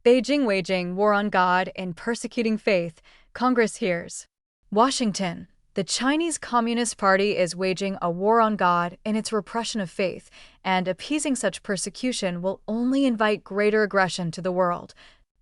Beijing waging war on God in persecuting faith, Congress hears. Washington. The Chinese Communist Party is waging a war on God in its repression of faith, and appeasing such persecution will only invite greater aggression to the world.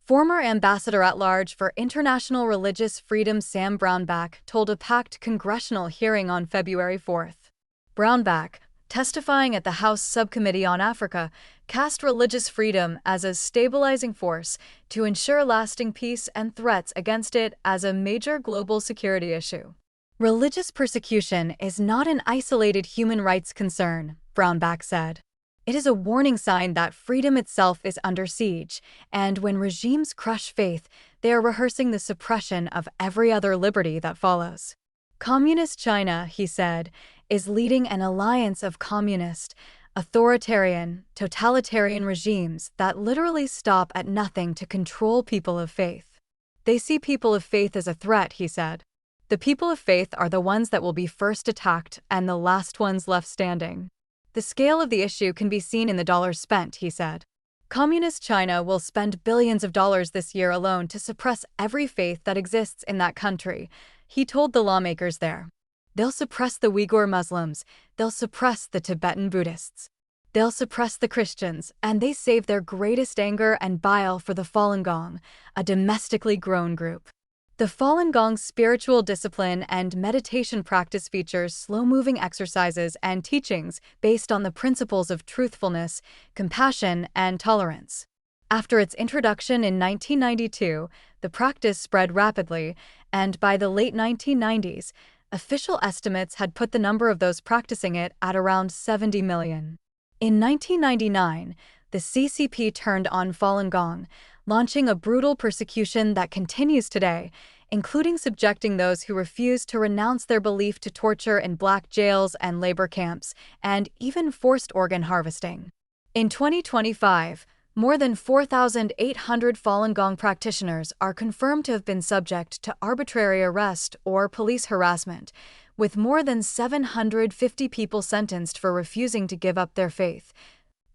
Former Ambassador-at-Large for International Religious Freedom Sam Brownback told a packed congressional hearing on February 4th. Brownback, testifying at the House Subcommittee on Africa, cast religious freedom as a stabilizing force to ensure lasting peace and threats against it as a major global security issue. Religious persecution is not an isolated human rights concern, Brownback said. It is a warning sign that freedom itself is under siege, and when regimes crush faith, they are rehearsing the suppression of every other liberty that follows. Communist China, he said, is leading an alliance of communist, authoritarian, totalitarian regimes that literally stop at nothing to control people of faith. They see people of faith as a threat, he said. The people of faith are the ones that will be first attacked and the last ones left standing. The scale of the issue can be seen in the dollars spent, he said. Communist China will spend billions of dollars this year alone to suppress every faith that exists in that country, he told the lawmakers there. They'll suppress the Uyghur Muslims, they'll suppress the Tibetan Buddhists. They'll suppress the Christians, and they save their greatest anger and bile for the Falun Gong, a domestically grown group. The Falun Gong's spiritual discipline and meditation practice features slow-moving exercises and teachings based on the principles of truthfulness, compassion, and tolerance. After its introduction in 1992, the practice spread rapidly, and by the late 1990s, official estimates had put the number of those practicing it at around 70 million. In 1999, the CCP turned on Falun Gong, launching a brutal persecution that continues today, including subjecting those who refuse to renounce their belief to torture in black jails and labor camps, and even forced organ harvesting. In 2025, more than 4,800 Falun Gong practitioners are confirmed to have been subject to arbitrary arrest or police harassment, with more than 750 people sentenced for refusing to give up their faith.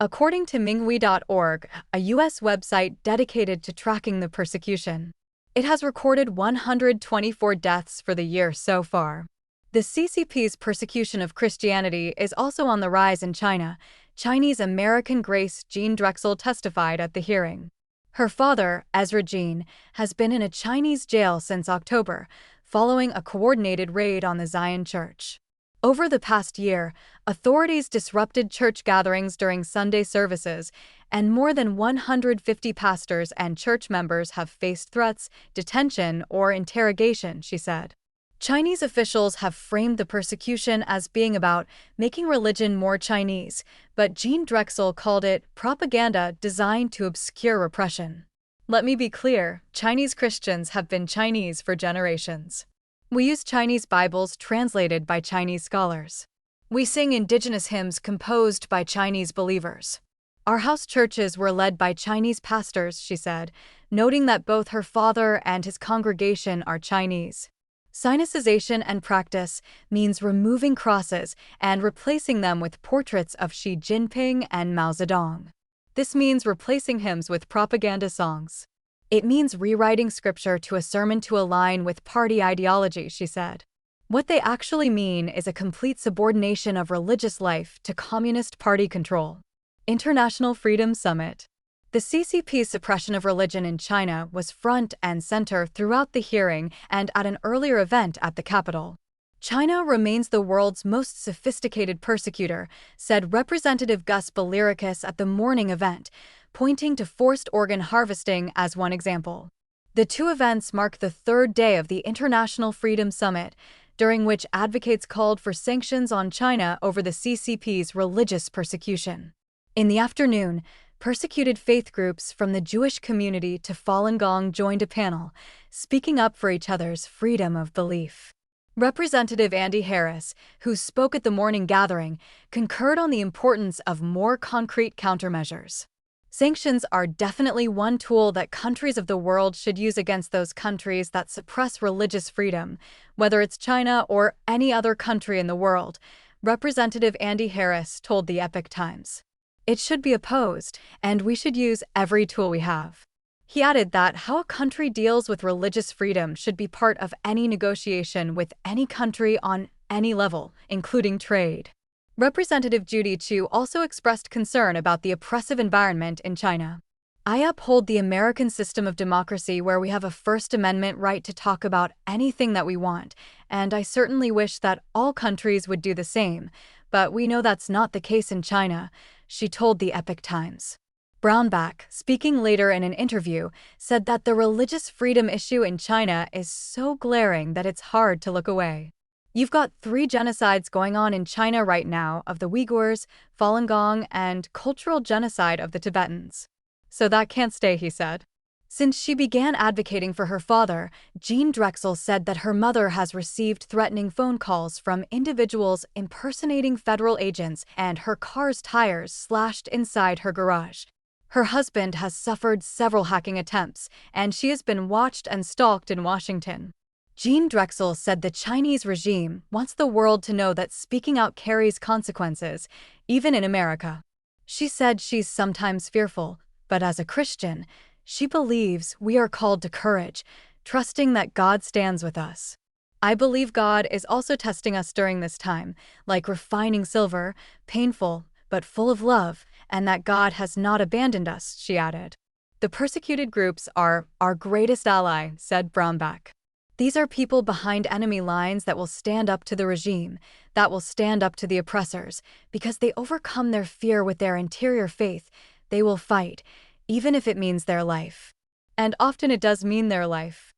According to Minghui.org, a U.S. website dedicated to tracking the persecution, it has recorded 124 deaths for the year so far. The CCP's persecution of Christianity is also on the rise in China. Chinese American Grace Jean Drexel testified at the hearing. Her father, Ezra Jean, has been in a Chinese jail since October, following a coordinated raid on the Zion Church. Over the past year, authorities disrupted church gatherings during Sunday services, and more than 150 pastors and church members have faced threats, detention, or interrogation, she said. Chinese officials have framed the persecution as being about making religion more Chinese, but Jean Drexel called it propaganda designed to obscure repression. Let me be clear, Chinese Christians have been Chinese for generations. We use Chinese Bibles translated by Chinese scholars. We sing indigenous hymns composed by Chinese believers. Our house churches were led by Chinese pastors, she said, noting that both her father and his congregation are Chinese. Sinicization and practice means removing crosses and replacing them with portraits of Xi Jinping and Mao Zedong. This means replacing hymns with propaganda songs. It means rewriting scripture to a sermon to align with party ideology, she said. What they actually mean is a complete subordination of religious life to Communist Party control. International Freedom Summit. The CCP's suppression of religion in China was front and center throughout the hearing and at an earlier event at the Capitol. China remains the world's most sophisticated persecutor, said Representative Gus Beliricus at the morning event, pointing to forced organ harvesting as one example. The two events mark the third day of the International Freedom Summit, during which advocates called for sanctions on China over the CCP's religious persecution. In the afternoon, persecuted faith groups from the Jewish community to Falun Gong joined a panel, speaking up for each other's freedom of belief. Representative Andy Harris, who spoke at the morning gathering, concurred on the importance of more concrete countermeasures. Sanctions are definitely one tool that countries of the world should use against those countries that suppress religious freedom, whether it's China or any other country in the world, Representative Andy Harris told the Epoch Times. It should be opposed, and we should use every tool we have. He added that how a country deals with religious freedom should be part of any negotiation with any country on any level, including trade. Representative Judy Chu also expressed concern about the oppressive environment in China. I uphold the American system of democracy where we have a First Amendment right to talk about anything that we want, and I certainly wish that all countries would do the same, but we know that's not the case in China, she told the Epoch Times. Brownback, speaking later in an interview, said that the religious freedom issue in China is so glaring that it's hard to look away. You've got 3 genocides going on in China right now of the Uyghurs, Falun Gong, and cultural genocide of the Tibetans. So that can't stay, he said. Since she began advocating for her father, Jean Drexel said that her mother has received threatening phone calls from individuals impersonating federal agents and her car's tires slashed inside her garage. Her husband has suffered several hacking attempts, and she has been watched and stalked in Washington. Jean Drexel said the Chinese regime wants the world to know that speaking out carries consequences, even in America. She said she's sometimes fearful, but as a Christian, she believes we are called to courage, trusting that God stands with us. I believe God is also testing us during this time, like refining silver, painful, but full of love, and that God has not abandoned us, she added. The persecuted groups are our greatest ally, said Brownback. These are people behind enemy lines that will stand up to the regime, that will stand up to the oppressors, because they overcome their fear with their interior faith. They will fight, even if it means their life. And often it does mean their life.